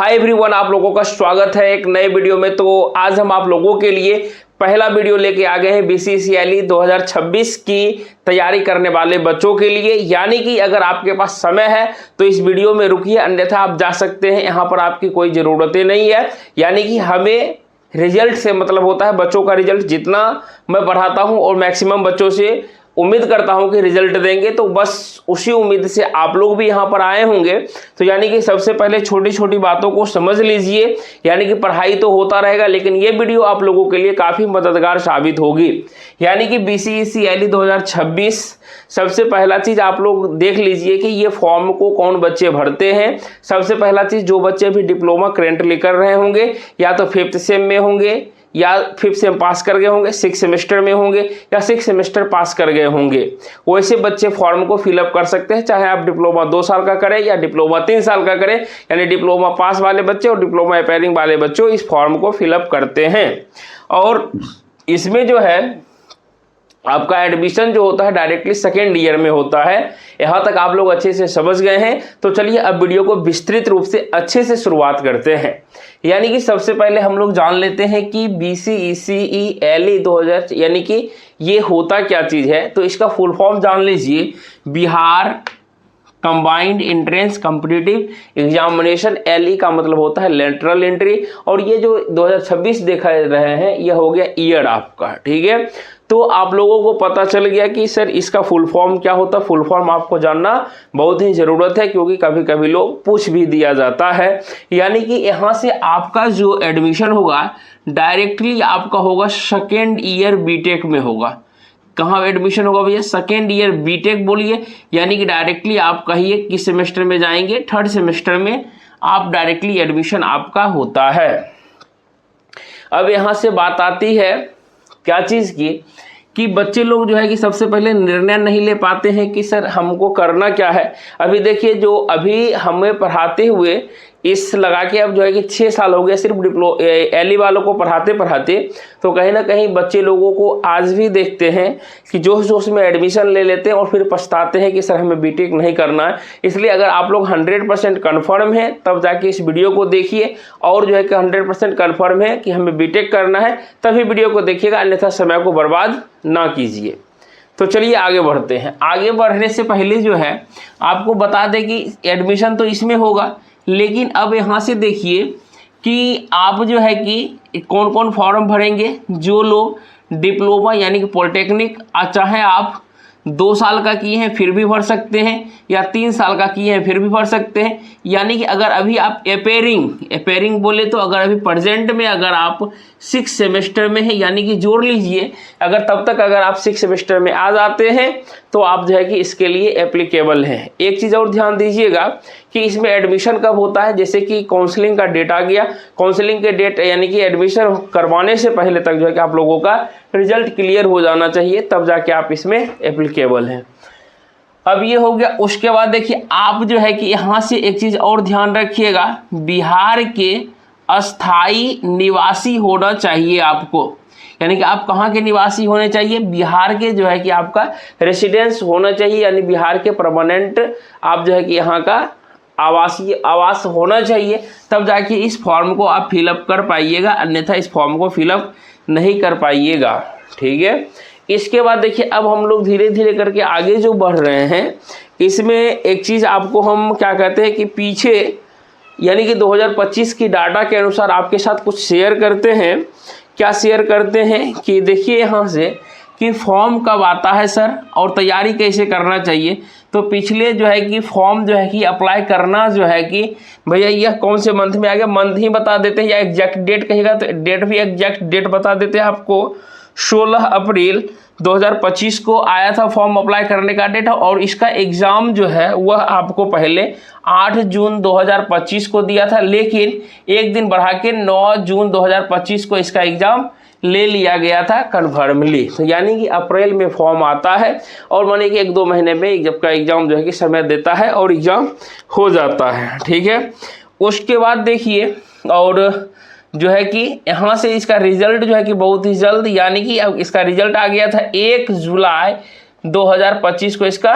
Hi everyone, आप लोगों का स्वागत है एक नए वीडियो में। तो आज हम आप लोगों के लिए पहला वीडियो लेके आ गए हैं बीसीसीएल 2026 की तैयारी करने वाले बच्चों के लिए। यानी कि अगर आपके पास समय है तो इस वीडियो में रुकिए, अन्यथा आप जा सकते हैं, यहाँ पर आपकी कोई ज़रूरतें नहीं है। यानी कि हमें रिजल्ट से मतलब होता है, बच्चों का रिजल्ट जितना मैं पढ़ाता हूँ और मैक्सिमम बच्चों से उम्मीद करता हूं कि रिजल्ट देंगे, तो बस उसी उम्मीद से आप लोग भी यहां पर आए होंगे। तो यानी कि सबसे पहले छोटी छोटी बातों को समझ लीजिए। यानी कि पढ़ाई तो होता रहेगा, लेकिन ये वीडियो आप लोगों के लिए काफ़ी मददगार साबित होगी। यानी कि बीसीसीएल 2026 सबसे पहला चीज़ आप लोग देख लीजिए कि ये फॉर्म को कौन बच्चे भरते हैं। सबसे पहला चीज़, जो बच्चे अभी डिप्लोमा करेंटली कर रहे होंगे, या तो 5th सेम में होंगे, या 5th सेम पास कर गए होंगे, 6th सेमेस्टर में होंगे, या 6th सेमेस्टर पास कर गए होंगे, वैसे बच्चे फॉर्म को फिलअप कर सकते हैं। चाहे आप डिप्लोमा 2 साल का करें या डिप्लोमा 3 साल का करें, यानी डिप्लोमा पास वाले बच्चे और डिप्लोमा अपेयरिंग वाले बच्चों इस फॉर्म को फिलअप करते हैं। और इसमें जो है आपका एडमिशन जो होता है डायरेक्टली 2nd ईयर में होता है। यहाँ तक आप लोग अच्छे से समझ गए हैं। तो चलिए अब वीडियो को विस्तृत रूप से अच्छे से शुरुआत करते हैं। यानी कि सबसे पहले हम लोग जान लेते हैं कि बीसीसीएल 2000 यानी कि ये होता क्या चीज़ है। तो इसका फुल फॉर्म जान लीजिए, Bihar combined entrance competitive examination. LE का मतलब होता है लेटरल एंट्री, और ये जो 2026 देखा रहे हैं ये हो गया ईयर आपका, ठीक है। तो आप लोगों को पता चल गया कि सर इसका फुल फॉर्म क्या होता है। फुल फॉर्म आपको जानना बहुत ही ज़रूरत है, क्योंकि कभी कभी लोग पूछ भी दिया जाता है। यानी कि यहाँ से आपका जो एडमिशन होगा डायरेक्टली आपका होगा 2nd ईयर बीटेक में होगा। कहाँ एडमिशन होगा भैया? 2nd ईयर बीटेक बोलिए। यानी कि डायरेक्टली आप कहिए किस सेमेस्टर में जाएंगे, 3rd सेमेस्टर में आप डायरेक्टली एडमिशन आपका होता है। अब यहाँ से बात आती है क्या चीज़ की, कि बच्चे लोग जो है कि सबसे पहले निर्णय नहीं ले पाते हैं कि सर हमको करना क्या है। अभी देखिए, जो अभी हमें पढ़ाते हुए इस लगा के अब जो है कि 6 साल हो गया सिर्फ एलई वालों को पढ़ाते पढ़ाते। तो कहीं ना कहीं बच्चे लोगों को आज भी देखते हैं कि जोश जोश में एडमिशन ले लेते हैं और फिर पछताते हैं कि सर हमें बीटेक नहीं करना है। इसलिए अगर आप लोग 100% कन्फर्म है तब जाके इस वीडियो को देखिए, और जो है कि 100% कन्फर्म है कि हमें बीटेक करना है तभी वीडियो को देखिएगा, अन्यथा समय को बर्बाद ना कीजिए। तो चलिए आगे बढ़ते हैं। आगे बढ़ने से पहले जो है आपको बता दें कि एडमिशन तो इसमें होगा, लेकिन अब यहाँ से देखिए कि आप जो है कि कौन कौन फॉर्म भरेंगे। जो लोग डिप्लोमा यानी कि पॉलिटेक्निक, चाहे आप 2 साल का किए हैं फिर भी भर सकते हैं, या 3 साल का किए हैं फिर भी भर सकते हैं। यानी कि अगर अभी आप अपेयरिंग बोले तो अगर अभी प्रेजेंट में अगर आप 6th सेमेस्टर में है, यानी कि जोड़ लीजिए, अगर तब तक अगर आप 6th सेमेस्टर में आ जाते हैं तो आप जो है कि इसके लिए एप्लीकेबल हैं। एक चीज़ और ध्यान दीजिएगा कि इसमें एडमिशन कब होता है। जैसे कि काउंसलिंग का डेट आ गया, काउंसलिंग के डेट यानी कि एडमिशन करवाने से पहले तक जो है कि आप लोगों का रिजल्ट क्लियर हो जाना चाहिए, तब जाके आप इसमें एप्लीकेबल हैं। अब ये हो गया। उसके बाद देखिए आप जो है कि यहाँ से एक चीज़ और ध्यान रखिएगा, बिहार के अस्थाई निवासी होना चाहिए आपको। यानी कि आप कहाँ के निवासी होने चाहिए? बिहार के जो है कि आपका रेसिडेंस होना चाहिए, यानी बिहार के परमानेंट आप जो है कि यहाँ का आवास होना चाहिए, तब जाके इस फॉर्म को आप फिलअप कर पाइएगा, अन्यथा इस फॉर्म को फिलअप नहीं कर पाइएगा, ठीक है। इसके बाद देखिए अब हम लोग धीरे धीरे करके आगे जो बढ़ रहे हैं, इसमें एक चीज़ आपको हम क्या कहते हैं कि पीछे यानी कि 2025 की डाटा के अनुसार आपके साथ कुछ शेयर करते हैं। क्या शेयर करते हैं कि देखिए यहाँ से कि फॉर्म कब आता है सर, और तैयारी कैसे करना चाहिए। तो पिछले जो है कि फॉर्म जो है कि अप्लाई करना जो है कि भैया यह कौन से मंथ में आ गया, मंथ ही बता देते हैं, या एग्जैक्ट डेट कहिएगा तो डेट भी एग्जैक्ट डेट बता देते हैं आपको। 16 अप्रैल 2025 को आया था फॉर्म अप्लाई करने का डेट, और इसका एग्ज़ाम जो है वह आपको पहले 8 जून 2025 को दिया था, लेकिन एक दिन बढ़ा के 9 जून 2025 को इसका एग्ज़ाम ले लिया गया था कन्फर्मली। तो यानी कि अप्रैल में फॉर्म आता है, और माने कि 1-2 महीने में जब का एग्ज़ाम जो है कि समय देता है और एग्ज़ाम हो जाता है, ठीक है। उसके बाद देखिए, और जो है कि यहाँ से इसका रिजल्ट जो है कि बहुत ही जल्द, यानी कि अब इसका रिजल्ट आ गया था 1 जुलाई 2025 को इसका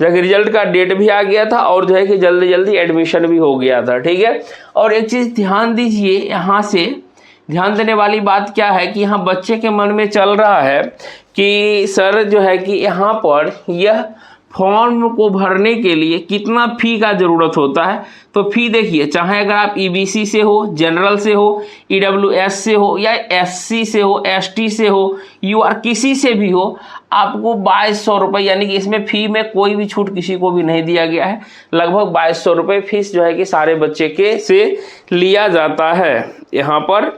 जो कि रिजल्ट का डेट भी आ गया था और जो है कि जल्दी जल्दी एडमिशन भी हो गया था। ठीक है, और एक चीज़ ध्यान दीजिए, यहाँ से ध्यान देने वाली बात क्या है कि यहाँ बच्चे के मन में चल रहा है कि सर जो है कि यहाँ पर यह फॉर्म को भरने के लिए कितना फ़ी का ज़रूरत होता है। तो फ़ी देखिए, चाहे अगर आप ईबीसी से हो, जनरल से हो, ईडब्ल्यूएस से हो या एससी से हो, एसटी से हो, यूआर किसी से भी हो, आपको 2200 रुपये, यानी कि इसमें फ़ी में कोई भी छूट किसी को भी नहीं दिया गया है। लगभग 2200 रुपये फीस जो है कि सारे बच्चे के से लिया जाता है यहाँ पर,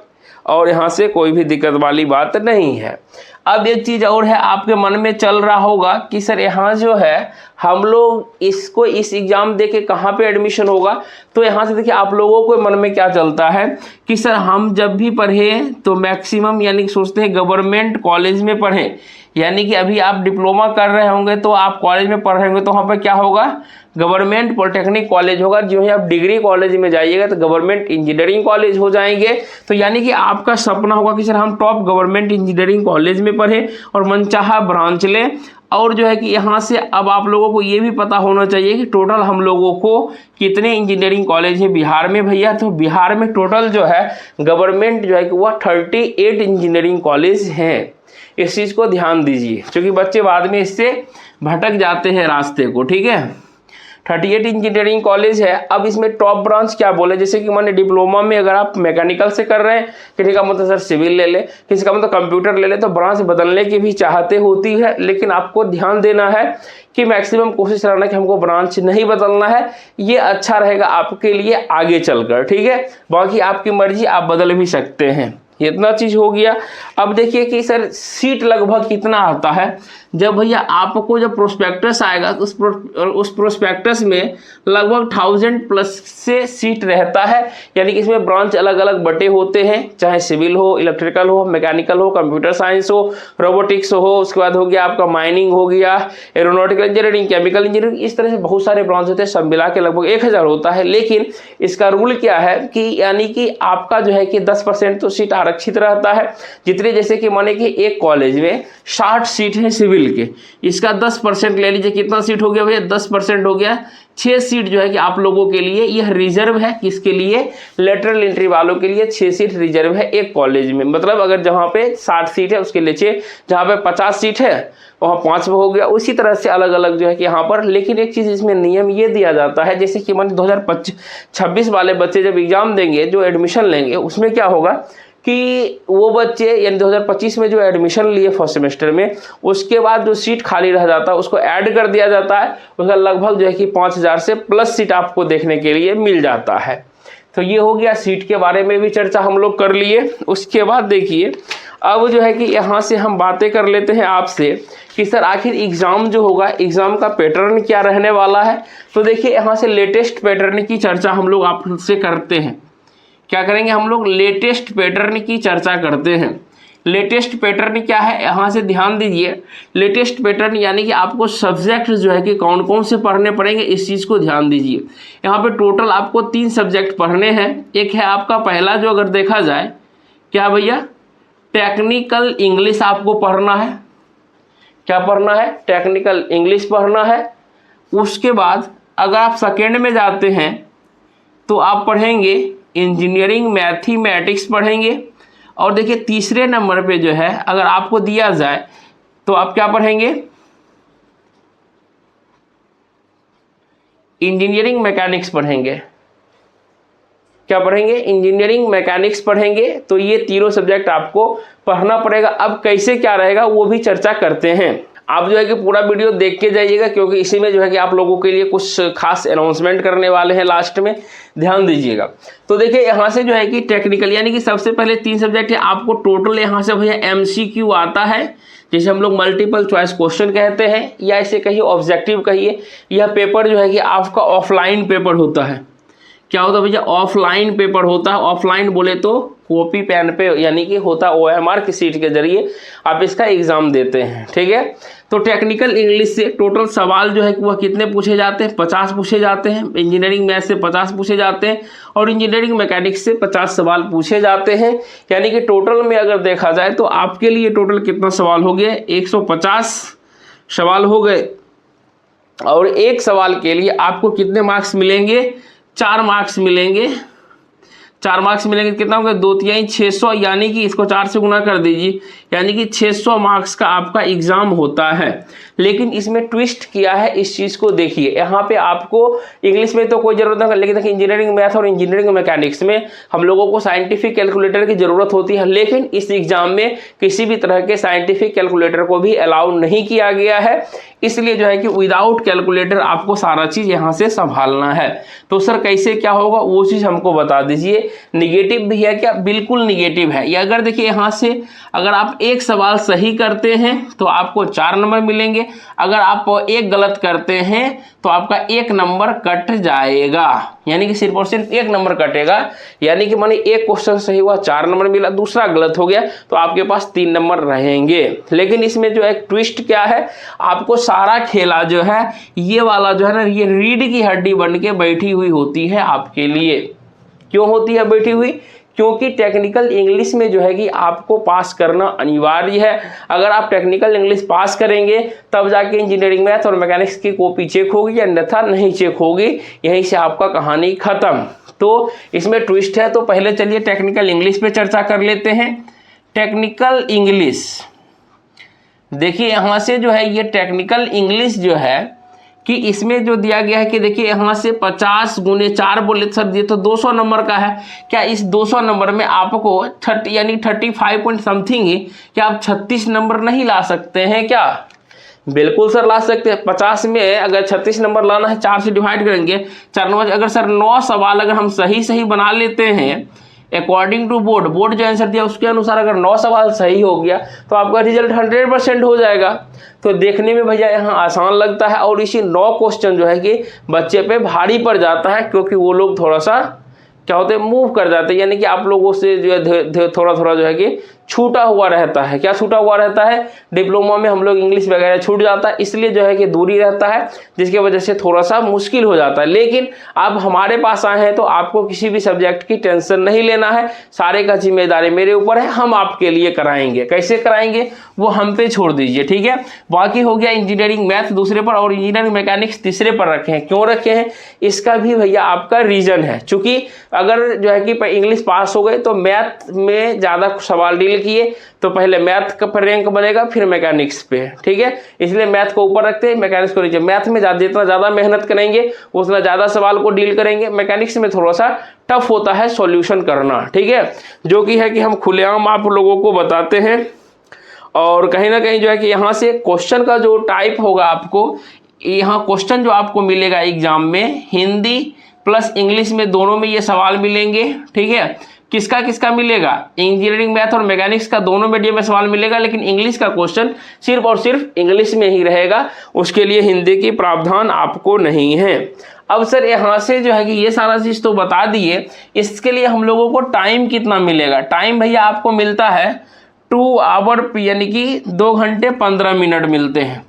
और यहाँ से कोई भी दिक्कत वाली बात नहीं है। अब एक चीज़ और है, आपके मन में चल रहा होगा कि सर यहाँ जो है हम लोग इसको इस एग्ज़ाम दे के कहाँ पर एडमिशन होगा। तो यहाँ से देखिए, आप लोगों को मन में क्या चलता है कि सर हम जब भी पढ़ें तो मैक्सिमम यानी कि सोचते हैं गवर्नमेंट कॉलेज में पढ़ें। यानी कि अभी आप डिप्लोमा कर रहे होंगे तो आप कॉलेज में पढ़ रहे होंगे तो वहाँ पर क्या होगा, गवर्नमेंट पॉलिटेक्निक कॉलेज होगा। जो ही आप डिग्री कॉलेज में जाइएगा तो गवर्नमेंट इंजीनियरिंग कॉलेज हो जाएंगे। तो यानी कि आपका सपना होगा कि सर हम टॉप गवर्नमेंट इंजीनियरिंग कॉलेज में पढ़ें और मनचाहा ब्रांच लें। और जो है कि यहाँ से अब आप लोगों को ये भी पता होना चाहिए कि टोटल हम लोगों को कितने इंजीनियरिंग कॉलेज हैं बिहार में भैया। तो बिहार में टोटल जो है गवर्नमेंट जो है कि वह 38 इंजीनियरिंग कॉलेज हैं। इस चीज़ को ध्यान दीजिए, क्योंकि बच्चे बाद में इससे भटक जाते हैं रास्ते को। ठीक है, 38 इंजीनियरिंग कॉलेज है। अब इसमें टॉप ब्रांच क्या बोले, जैसे कि मैंने डिप्लोमा में अगर आप मैकेनिकल से कर रहे हैं, किसी का मतलब सर सिविल ले ले, किसी का मतलब कंप्यूटर ले ले, तो ब्रांच बदलने की भी चाहते होती है। लेकिन आपको ध्यान देना है कि मैक्सिमम कोशिश करना कि हमको ब्रांच नहीं बदलना है, ये अच्छा रहेगा आपके लिए आगे चलकर। ठीक है, बाकी आपकी मर्जी, आप बदल भी सकते हैं। इतना चीज़ हो गया। अब देखिए कि सर सीट लगभग कितना आता है। जब भैया आपको जब प्रोस्पेक्टस आएगा तो उस प्रोस्पेक्टस में लगभग 1000 प्लस से सीट रहता है। यानी कि इसमें ब्रांच अलग अलग बटे होते हैं, चाहे सिविल हो, इलेक्ट्रिकल हो, मैकेनिकल हो, कंप्यूटर साइंस हो, रोबोटिक्स हो, उसके बाद हो गया आपका माइनिंग हो गया, एरोनॉटिकल इंजीनियरिंग, केमिकल इंजीनियरिंग, इस तरह से बहुत सारे ब्रांच होते हैं। सब मिला के लगभग 1000 होता है। लेकिन इसका रूल क्या है कि यानी कि आपका जो है कि 10% तो सीट आरक्षित रहता है। जितने, जैसे कि माने कि एक कॉलेज में 60 सीट है सिविल के, इसका 10% ले लीजिए, कितना सीट हो गया भैया, 10% हो गया। 6 सीट जो है कि आप लोगों के लिए यह रिजर्व है। किसके लिए, लेटरल एंट्री वालों के लिए 6 सीट रिजर्व है एक कॉलेज में। मतलब अगर जहाँ पे 60 सीट है उसके लिए 6, जहाँ पे 50 सीट है वहाँ 5 हो गया। उसी तरह से अलग अलग जो है कि यहाँ पर। लेकिन एक चीज़ इसमें नियम ये दिया जाता है, जैसे कि मान 2026 वाले बच्चे जब एग्जाम देंगे, जो एडमिशन लेंगे, उसमें क्या होगा कि वो बच्चे यानी 2025 में जो एडमिशन लिए फर्स्ट सेमेस्टर में, उसके बाद जो सीट खाली रह जाता है उसको ऐड कर दिया जाता है। उसका लगभग जो है कि 5000 से प्लस सीट आपको देखने के लिए मिल जाता है। तो ये हो गया, सीट के बारे में भी चर्चा हम लोग कर लिए। उसके बाद देखिए, अब जो है कि यहाँ से हम बातें कर लेते हैं आपसे कि सर आखिर एग्ज़ाम जो होगा, एग्ज़ाम का पैटर्न क्या रहने वाला है। तो देखिए, यहाँ से लेटेस्ट पैटर्न की चर्चा हम लोग आपसे करते हैं। क्या करेंगे हम लोग, लेटेस्ट पैटर्न की चर्चा करते हैं। लेटेस्ट पैटर्न क्या है, यहाँ से ध्यान दीजिए। लेटेस्ट पैटर्न यानी कि आपको सब्जेक्ट जो है कि कौन कौन से पढ़ने पड़ेंगे, इस चीज़ को ध्यान दीजिए। यहाँ पे टोटल आपको 3 सब्जेक्ट पढ़ने हैं। एक है आपका पहला, जो अगर देखा जाए, क्या भैया, टेक्निकल इंग्लिश आपको पढ़ना है। क्या पढ़ना है, टेक्निकल इंग्लिश पढ़ना है। उसके बाद अगर आप सेकेंड में जाते हैं तो आप पढ़ेंगे इंजीनियरिंग मैथमेटिक्स पढ़ेंगे। और देखिए तीसरे नंबर पे जो है अगर आपको दिया जाए तो आप क्या पढ़ेंगे, इंजीनियरिंग मैकेनिक्स पढ़ेंगे। क्या पढ़ेंगे, इंजीनियरिंग मैकेनिक्स पढ़ेंगे। तो ये तीनों सब्जेक्ट आपको पढ़ना पड़ेगा। अब कैसे क्या रहेगा वो भी चर्चा करते हैं। आप जो है कि पूरा वीडियो देख के जाइएगा, क्योंकि इसी में जो है कि आप लोगों के लिए कुछ खास अनाउंसमेंट करने वाले हैं लास्ट में, ध्यान दीजिएगा। तो देखिए यहाँ से जो है कि टेक्निकल यानी कि सबसे पहले 3 सब्जेक्ट है आपको टोटल। यहाँ से भैया MCQ आता है, जिसे हम लोग मल्टीपल चॉइस क्वेश्चन कहते हैं, या इसे कहिए ऑब्जेक्टिव कहिए। यह पेपर जो है कि आपका ऑफलाइन पेपर होता है। क्या होता है भैया, ऑफलाइन पेपर होता है। ऑफलाइन बोले तो कॉपी पेन पे, यानी कि होता OMR की सीट के जरिए आप इसका एग्जाम देते हैं। ठीक है, तो टेक्निकल इंग्लिश से टोटल सवाल जो है कि वह कितने पूछे जाते हैं, 50 पूछे जाते हैं। इंजीनियरिंग मैथ से 50 पूछे जाते हैं और इंजीनियरिंग मैकेनिक्स से 50 सवाल पूछे जाते हैं। यानी कि टोटल में अगर देखा जाए तो आपके लिए टोटल कितना सवाल हो गया, 150 सवाल हो गए। और एक सवाल के लिए आपको कितने मार्क्स मिलेंगे, 4 मार्क्स मिलेंगे। 4 मार्क्स मिलेंगे, कितना होगा 2 तिहाई 600, यानी कि इसको 4 से गुना कर दीजिए, यानी कि 600 मार्क्स का आपका एग्जाम होता है। लेकिन इसमें ट्विस्ट किया है, इस चीज़ को देखिए। यहाँ पे आपको इंग्लिश में तो कोई ज़रूरत नहीं, लेकिन देखिए इंजीनियरिंग मैथ और इंजीनियरिंग मैकेनिक्स में हम लोगों को साइंटिफिक कैलकुलेटर की ज़रूरत होती है, लेकिन इस एग्जाम में किसी भी तरह के साइंटिफिक कैलकुलेटर को भी अलाउ नहीं किया गया है। इसलिए जो है कि विदाउट कैलकुलेटर आपको सारा चीज़ यहाँ से संभालना है। तो सर कैसे क्या होगा वो चीज़ हमको बता दीजिए। निगेटिव भी है क्या? बिल्कुल निगेटिव है। या अगर देखिए यहाँ से अगर आप एक सवाल सही करते हैं तो आपको 4 नंबर मिलेंगे, अगर आप एक गलत करते हैं तो आपका 1 नंबर कट जाएगा, यानी कि सिर्फ और सिर्फ 1 नंबर कटेगा। यानी कि माने एक क्वेश्चन सही हुआ 4 नंबर मिला, दूसरा गलत हो गया तो आपके पास 3 नंबर रहेंगे। लेकिन इसमें जो एक ट्विस्ट क्या है, आपको सारा खेला जो है ये वाला जो है ना, ये रीढ़ की हड्डी बन के बैठी हुई होती है आपके लिए। क्यों होती है बैठी हुई? क्योंकि टेक्निकल इंग्लिश में जो है कि आपको पास करना अनिवार्य है। अगर आप टेक्निकल इंग्लिश पास करेंगे तब जाके इंजीनियरिंग मैथ और मैकेनिक्स की कॉपी चेक होगी, अन्यथा नहीं चेक होगी। यहीं से आपका कहानी खत्म। तो इसमें ट्विस्ट है। तो पहले चलिए टेक्निकल इंग्लिश पे चर्चा कर लेते हैं। टेक्निकल इंग्लिश देखिए यहाँ से जो है ये टेक्निकल इंग्लिश जो है कि इसमें जो दिया गया है कि देखिए यहाँ से 50 गुने 4 बोले सर ये तो 200 नंबर का है। क्या इस 200 नंबर में आपको 30 यानी 35 पॉइंट समथिंग ही, क्या आप 36 नंबर नहीं ला सकते हैं क्या? बिल्कुल सर ला सकते हैं। 50 में अगर 36 नंबर लाना है 4 से डिवाइड करेंगे, 4 9, अगर सर 9 सवाल अगर हम सही सही बना लेते हैं अकॉर्डिंग टू बोर्ड जो आंसर दिया उसके अनुसार अगर 9 सवाल सही हो गया तो आपका रिजल्ट 100% हो जाएगा। तो देखने में भैया यहाँ आसान लगता है, और इसी 9 क्वेश्चन जो है कि बच्चे पे भारी पड़ जाता है, क्योंकि वो लोग थोड़ा सा क्या होते हैं मूव कर जाते हैं, यानी कि आप लोगों से जो है थोड़ा थोड़ा जो है कि छूटा हुआ रहता है। क्या छूटा हुआ रहता है? डिप्लोमा में हम लोग इंग्लिश वगैरह छूट जाता है, इसलिए जो है कि दूरी रहता है, जिसकी वजह से थोड़ा सा मुश्किल हो जाता है। लेकिन आप हमारे पास आए हैं तो आपको किसी भी सब्जेक्ट की टेंशन नहीं लेना है, सारे का जिम्मेदारी मेरे ऊपर है, हम आपके लिए कराएंगे। कैसे कराएंगे वो हम पे छोड़ दीजिए, ठीक है। बाकी हो गया इंजीनियरिंग मैथ दूसरे पर और इंजीनियरिंग मैकेनिक्स तीसरे पर रखे हैं। क्यों रखे हैं इसका भी भैया आपका रीजन है, चूंकि अगर जो है कि इंग्लिश पास हो गए तो मैथ में ज़्यादा सवाल डील किए तो पहले मैथ का रैंक बनेगा, फिर मैकेनिक्स पे, ठीक है। इसलिए मैथ को ऊपर रखते हैं, मैकेनिक्स को नीचे। मैथ में जितना ज़्यादा मेहनत करेंगे उतना ज़्यादा सवाल को डील करेंगे। मैकेनिक्स में थोड़ा सा टफ होता है सॉल्यूशन करना, ठीक है, जो कि है कि हम खुलेआम आप लोगों को बताते हैं। और कहीं ना कहीं जो है कि यहाँ से क्वेश्चन का जो टाइप होगा, आपको यहाँ क्वेश्चन जो आपको मिलेगा एग्जाम में हिंदी प्लस इंग्लिश में दोनों में ये सवाल मिलेंगे, ठीक है। किसका किसका मिलेगा? इंजीनियरिंग मैथ और मैकेनिक्स का दोनों मीडियम में सवाल मिलेगा, लेकिन इंग्लिश का क्वेश्चन सिर्फ और सिर्फ इंग्लिश में ही रहेगा, उसके लिए हिंदी की प्रावधान आपको नहीं है। अब सर यहाँ से जो है कि ये सारा चीज़ तो बता दिए, इसके लिए हम लोगों को टाइम कितना मिलेगा? टाइम भैया आपको मिलता है 2 आवर, यानी कि 2 घंटे 15 मिनट मिलते हैं।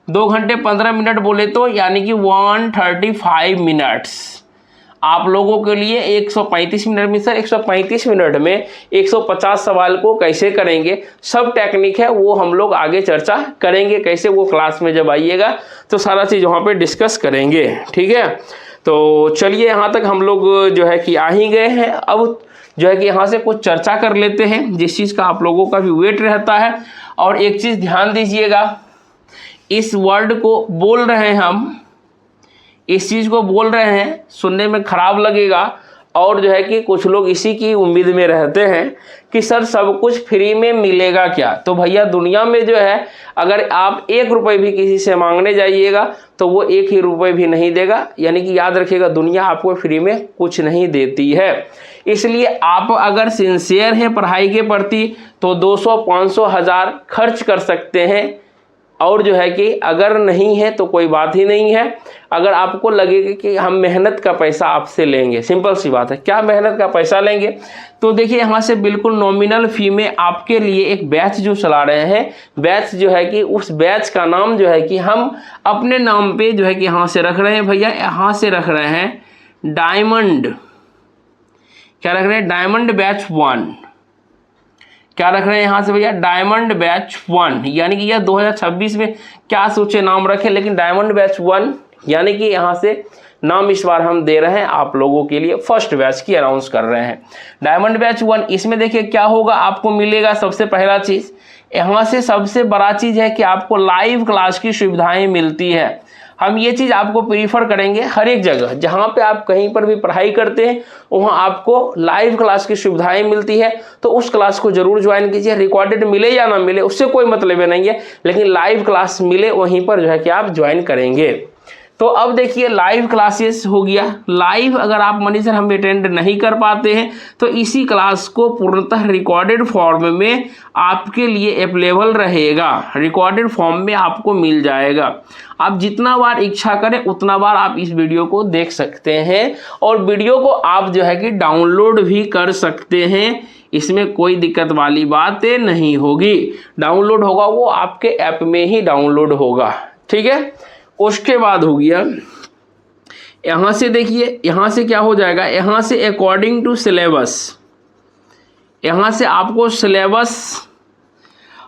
2 घंटे 15 मिनट बोले तो यानी कि 135 मिनट्स आप लोगों के लिए 135 मिनट में। सर 135 मिनट में 150 सवाल को कैसे करेंगे, सब टेक्निक है, वो हम लोग आगे चर्चा करेंगे कैसे, वो क्लास में जब आइएगा तो सारा चीज़ वहाँ पे डिस्कस करेंगे, ठीक है। तो चलिए यहाँ तक हम लोग जो है कि आ ही गए हैं। अब जो है कि यहाँ से कुछ चर्चा कर लेते हैं जिस चीज़ का आप लोगों का भी वेट रहता है। और एक चीज़ ध्यान दीजिएगा, इस वर्ड को बोल रहे हैं हम, इस चीज़ को बोल रहे हैं, सुनने में खराब लगेगा, और जो है कि कुछ लोग इसी की उम्मीद में रहते हैं कि सर सब कुछ फ्री में मिलेगा क्या। तो भैया दुनिया में जो है अगर आप 1 रुपये भी किसी से मांगने जाइएगा तो वो 1 ही रुपये भी नहीं देगा। यानी कि याद रखिएगा दुनिया आपको फ्री में कुछ नहीं देती है। इसलिए आप अगर सिंसियर हैं पढ़ाई के प्रति तो 200, 500, 1000 खर्च कर सकते हैं, और जो है कि अगर नहीं है तो कोई बात ही नहीं है। अगर आपको लगेगा कि हम मेहनत का पैसा आपसे लेंगे, सिंपल सी बात है, क्या मेहनत का पैसा लेंगे, तो देखिए यहाँ से बिल्कुल नॉमिनल फी में आपके लिए एक बैच जो चला रहे हैं, बैच जो है कि उस बैच का नाम जो है कि हम अपने नाम पे जो है कि यहाँ से रख रहे हैं भैया, यहाँ से रख रहे हैं डायमंड, क्या रख रहे हैं? Diamond batch 1। क्या रख रहे हैं यहाँ से भैया, डायमंड बैच 1, यानी कि यह 2026 में क्या सोचे नाम रखे, लेकिन डायमंड बैच 1 यानी कि यहाँ से नाम इस बार हम दे रहे हैं आप लोगों के लिए, फर्स्ट बैच की अनाउंस कर रहे हैं डायमंड बैच 1। इसमें देखिए क्या होगा, आपको मिलेगा सबसे पहला चीज़, यहाँ से सबसे बड़ा चीज़ है कि आपको लाइव क्लास की सुविधाएं मिलती है। हम ये चीज़ आपको प्रीफर करेंगे हर एक जगह, जहाँ पे आप कहीं पर भी पढ़ाई करते हैं वहाँ आपको लाइव क्लास की सुविधाएं मिलती है, तो उस क्लास को जरूर ज्वाइन कीजिए। रिकॉर्डेड मिले या ना मिले उससे कोई मतलब नहीं है, लेकिन लाइव क्लास मिले वहीं पर जो है कि आप ज्वाइन करेंगे। तो अब देखिए लाइव क्लासेस हो गया, लाइव अगर आप मनी सर हम अटेंड नहीं कर पाते हैं तो इसी क्लास को पूर्णतः रिकॉर्डेड फॉर्म में आपके लिए अवेलेबल रहेगा, रिकॉर्डेड फॉर्म में आपको मिल जाएगा। आप जितना बार इच्छा करें उतना बार आप इस वीडियो को देख सकते हैं, और वीडियो को आप जो है कि डाउनलोड भी कर सकते हैं, इसमें कोई दिक्कत वाली बातें नहीं होगी। डाउनलोड होगा वो आपके ऐप में ही डाउनलोड होगा, ठीक है। उसके बाद हो गया यहाँ से, देखिए यहाँ से क्या हो जाएगा, यहाँ से अकॉर्डिंग टू सिलेबस, यहाँ से आपको सिलेबस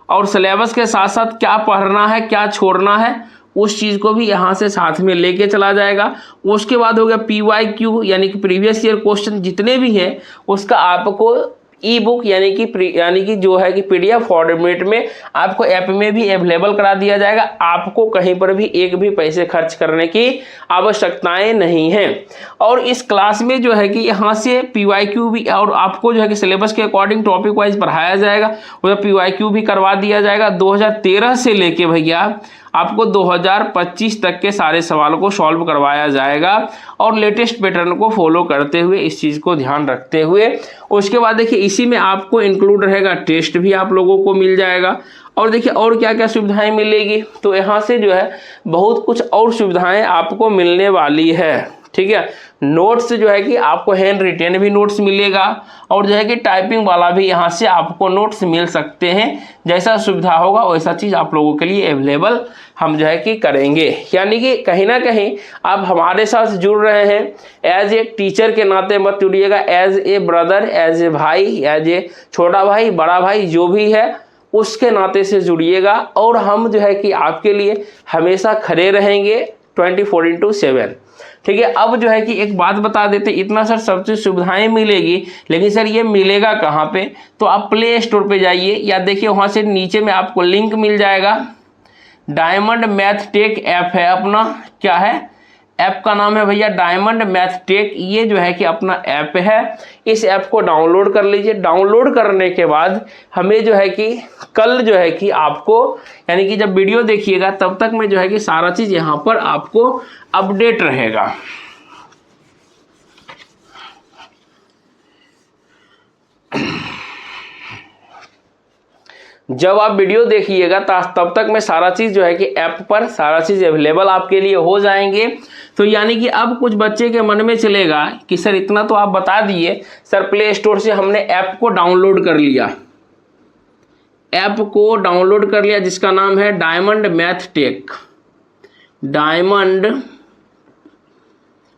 और सिलेबस के साथ साथ क्या पढ़ना है क्या छोड़ना है उस चीज़ को भी यहाँ से साथ में लेके चला जाएगा। उसके बाद हो गया PYQ यानी कि प्रीवियस ईयर क्वेश्चन जितने भी हैं उसका आपको ई बुक यानी कि जो है कि PDF फॉर्मेट में आपको ऐप में भी अवेलेबल करा दिया जाएगा। आपको कहीं पर भी एक भी पैसे खर्च करने की आवश्यकताएं नहीं है। और इस क्लास में जो है कि यहाँ से PYQ भी, और आपको जो है कि सिलेबस के अकॉर्डिंग टॉपिक वाइज पढ़ाया जाएगा, उधर PYQ भी करवा दिया जाएगा। 2013 से लेके भैया आपको 2025 तक के सारे सवालों को सॉल्व करवाया जाएगा, और लेटेस्ट पैटर्न को फॉलो करते हुए, इस चीज़ को ध्यान रखते हुए। उसके बाद देखिए इसी में आपको इंक्लूड रहेगा टेस्ट भी आप लोगों को मिल जाएगा। और देखिए और क्या क्या सुविधाएं मिलेगी, तो यहाँ से जो है बहुत कुछ और सुविधाएं आपको मिलने वाली है, ठीक है। नोट्स जो है कि आपको हैंड रिटेन भी नोट्स मिलेगा, और जो है कि टाइपिंग वाला भी यहाँ से आपको नोट्स मिल सकते हैं। जैसा सुविधा होगा वैसा चीज़ आप लोगों के लिए अवेलेबल हम जो है कि करेंगे। यानी कि कहीं ना कहीं आप हमारे साथ जुड़ रहे हैं एज ए टीचर के नाते मत जुड़िएगा, as a brother, as a भाई, एज ए छोटा भाई, बड़ा भाई, जो भी है उसके नाते से जुड़िएगा। और हम जो है कि आपके लिए हमेशा खड़े रहेंगे 24/7, ठीक है। अब जो है कि एक बात बता देते, इतना सर सब चीज़ सुविधाएं मिलेगी, लेकिन सर ये मिलेगा कहाँ पे, तो आप प्ले स्टोर पे जाइए, या देखिए वहाँ से नीचे में आपको लिंक मिल जाएगा। डायमंड मैथ टेक ऐप है अपना, क्या है ऐप का नाम है भैया, डायमंड मैथ टेक। ये जो है कि अपना ऐप है, इस ऐप को डाउनलोड कर लीजिए। डाउनलोड करने के बाद हमें जो है कि कल जो है कि आपको, यानी कि जब वीडियो देखिएगा तब तक में जो है कि सारा चीज़ यहाँ पर आपको अपडेट रहेगा। जब आप वीडियो देखिएगा तब तक में सारा चीज़ जो है कि ऐप पर सारा चीज़ अवेलेबल आपके लिए हो जाएंगे। तो यानी कि अब कुछ बच्चे के मन में चलेगा कि सर इतना तो आप बता दिए, सर प्ले स्टोर से हमने ऐप को डाउनलोड कर लिया, ऐप को डाउनलोड कर लिया जिसका नाम है diamond math tech, diamond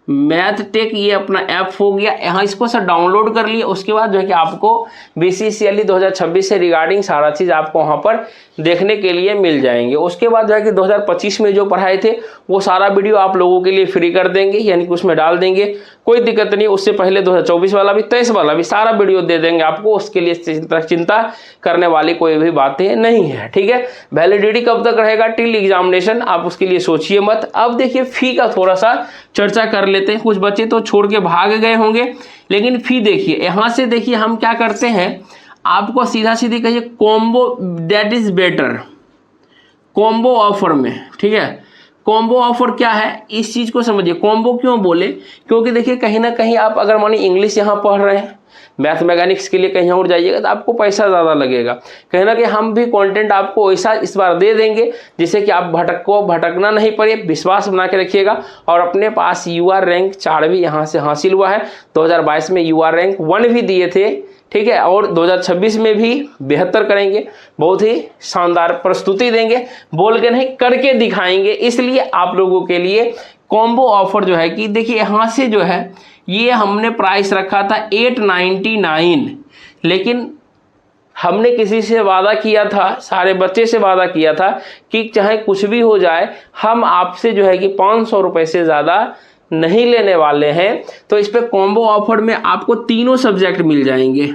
math tech, ये अपना ऐप हो गया। यहाँ इसको सर डाउनलोड कर लिए, उसके बाद जो है कि आपको BCCLE 2026 से रिगार्डिंग सारा चीज़ आपको वहाँ पर देखने के लिए मिल जाएंगे। उसके बाद जो है कि 2025 में जो पढ़ाए थे वो सारा वीडियो आप लोगों के लिए फ्री कर देंगे, यानी कि उसमें डाल देंगे, कोई दिक्कत नहीं। उससे पहले 2024 वाला भी 23 वाला भी सारा वीडियो दे देंगे आपको, उसके लिए चिंता करने वाली कोई भी बातें नहीं है, ठीक है। वैलिडिटी कब तक रहेगा, टिल एग्जामिनेशन, आप उसके लिए सोचिए मत। अब देखिए फ़ी का थोड़ा सा चर्चा कर लेते हैं। कुछ बच्चे तो छोड़ के भाग गए होंगे, लेकिन फ़ी देखिए यहाँ से, देखिए हम क्या करते हैं, आपको सीधा सीधी कहिए combo that is better, combo offer में, ठीक है। कॉम्बो ऑफर क्या है इस चीज़ को समझिए। कॉम्बो क्यों बोले, क्योंकि देखिए कहीं ना कहीं आप अगर मानिए इंग्लिश यहाँ पढ़ रहे हैं, मैथ मैकेनिक्स के लिए कहीं और जाइएगा तो आपको पैसा ज़्यादा लगेगा। कहीं ना कहीं हम भी कंटेंट आपको वैसा इस बार दे देंगे जिससे कि आप भटकना नहीं पड़े। विश्वास बना के रखिएगा। और अपने पास UR रैंक 4 भी यहाँ से हासिल हुआ है। 2022 में UR रैंक 1 भी दिए थे, ठीक है। और 2026 में भी बेहतर करेंगे, बहुत ही शानदार प्रस्तुति देंगे, बोल के नहीं करके दिखाएंगे। इसलिए आप लोगों के लिए कॉम्बो ऑफर जो है कि देखिए यहाँ से जो है ये हमने प्राइस रखा था 899, लेकिन हमने किसी से वादा किया था, सारे बच्चे से वादा किया था कि चाहे कुछ भी हो जाए हम आपसे जो है कि 500 रुपये से ज़्यादा नहीं लेने वाले हैं। तो इस पर कॉम्बो ऑफर में आपको तीनों सब्जेक्ट मिल जाएंगे।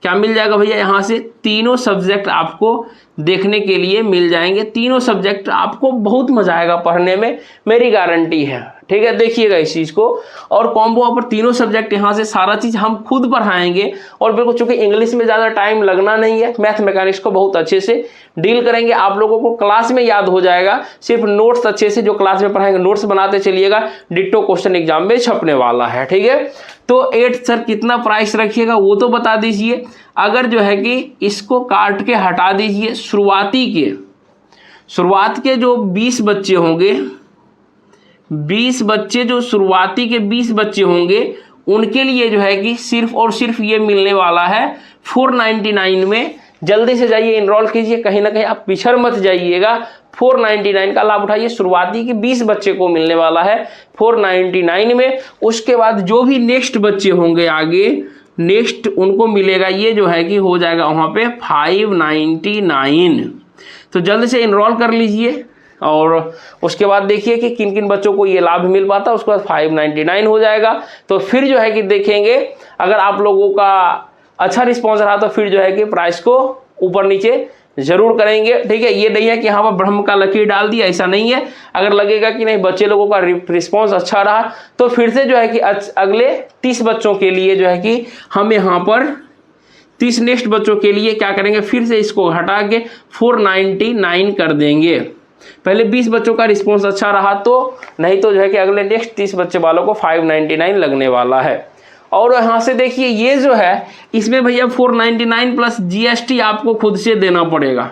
क्या मिल जाएगा भैया? यहाँ से तीनों सब्जेक्ट आपको देखने के लिए मिल जाएंगे। तीनों सब्जेक्ट आपको बहुत मजा आएगा पढ़ने में, मेरी गारंटी है। ठीक है, देखिएगा इस चीज़ को। और कॉम्बो ऑफर तीनों सब्जेक्ट यहाँ से सारा चीज़ हम खुद पढ़ाएंगे। और बिल्कुल चूंकि इंग्लिश में ज़्यादा टाइम लगना नहीं है, मैथ मैकेनिक्स को बहुत अच्छे से डील करेंगे। आप लोगों को क्लास में याद हो जाएगा, सिर्फ नोट्स अच्छे से जो क्लास में पढ़ाएंगे नोट्स बनाते चलिएगा, डिट्टो क्वेश्चन एग्जाम में छपने वाला है। ठीक है, तो 8 सर कितना प्राइस रखिएगा वो तो बता दीजिए। अगर जो है कि इसको काट के हटा दीजिए, शुरुआत के जो 20 बच्चे होंगे, 20 बच्चे जो शुरुआती के 20 बच्चे होंगे उनके लिए जो है कि सिर्फ और सिर्फ ये मिलने वाला है 499 में। जल्दी से जाइए, इनरोल कीजिए, कहीं ना कहीं आप पिछड़ मत जाइएगा। 499 का लाभ उठाइए। शुरुआती के 20 बच्चे को मिलने वाला है 499 में। उसके बाद जो भी नेक्स्ट बच्चे होंगे आगे नेक्स्ट उनको मिलेगा, ये जो है कि हो जाएगा वहाँ पे 599। तो जल्दी से इनरोल कर लीजिए। और उसके बाद देखिए कि किन किन बच्चों को ये लाभ मिल पाता है। उसके बाद 599 हो जाएगा। तो फिर जो है कि देखेंगे, अगर आप लोगों का अच्छा रिस्पॉन्स रहा तो फिर जो है कि प्राइस को ऊपर नीचे जरूर करेंगे। ठीक है, ये नहीं है कि यहाँ पर ब्रह्म का लकीर डाल दिया, ऐसा नहीं है। अगर लगेगा कि नहीं बच्चे लोगों का रिस्पॉन्स अच्छा रहा तो फिर से जो है कि अगले 30 बच्चों के लिए जो है कि हम यहाँ पर 30 नेक्स्ट बच्चों के लिए क्या करेंगे, फिर से इसको हटा के 499 कर देंगे। पहले 20 बच्चों का रिस्पॉन्स अच्छा रहा तो, नहीं तो जो है कि अगले नेक्स्ट 30 बच्चे वालों को 599 लगने वाला है। और यहाँ से देखिए ये जो है इसमें भैया 499 प्लस GST आपको खुद से देना पड़ेगा।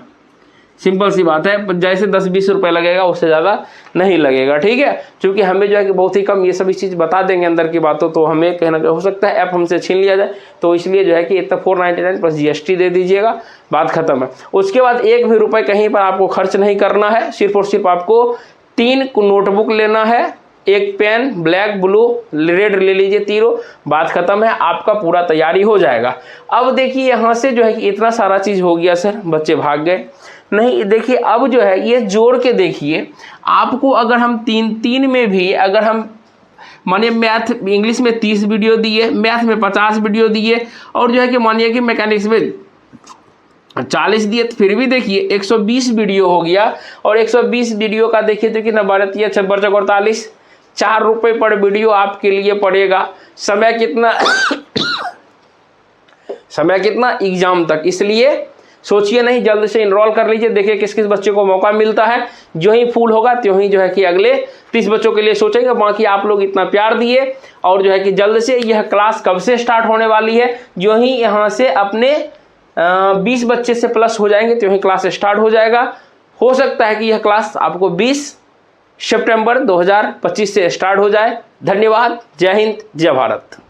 सिंपल सी बात है, जैसे 10-20 रुपये लगेगा उससे ज़्यादा नहीं लगेगा। ठीक है, क्योंकि हमें जो है कि बहुत ही कम ये सभी चीज़ बता देंगे अंदर की बातों, तो हमें कहना हो सकता है ऐप हमसे छीन लिया जाए। तो इसलिए जो है कि इतना 499 प्लस GST दे दीजिएगा, बात खत्म है। उसके बाद 1 भी रुपये कहीं पर आपको खर्च नहीं करना है। सिर्फ और सिर्फ आपको 3 नोटबुक लेना है, 1 पेन, ब्लैक, ब्लू, रेड ले लीजिए तीनों, बात खत्म है, आपका पूरा तैयारी हो जाएगा। अब देखिए यहाँ से जो है कि इतना सारा चीज़ हो गया सर, बच्चे भाग गए नहीं। देखिए अब जो है ये जोड़ के देखिए, आपको अगर हम 3 में भी अगर हम मानिए मैथ इंग्लिश में 30 वीडियो दिए, मैथ में 50 वीडियो दिए, और जो है कि मानिए कि मैकेनिक्स में 40 दिए, तो फिर भी देखिए 120 वीडियो हो गया। और 120 वीडियो का देखिए तो कितना 12 56 48 4 रुपये पर वीडियो आपके लिए पड़ेगा। समय कितना एग्जाम तक, इसलिए सोचिए नहीं, जल्द से इनरोल कर लीजिए। देखिए किस किस बच्चे को मौका मिलता है। जो ही फुल होगा त्यों ही जो है कि अगले 30 बच्चों के लिए सोचेंगे। बाकी आप लोग इतना प्यार दिए, और जो है कि जल्द से यह क्लास कब से स्टार्ट होने वाली है, जो ही यहाँ से अपने 20 बच्चे से प्लस हो जाएंगे त्यों ही क्लास स्टार्ट हो जाएगा। हो सकता है कि यह क्लास आपको 20 सितंबर 2025 से स्टार्ट हो जाए। धन्यवाद, जय हिंद, जय भारत।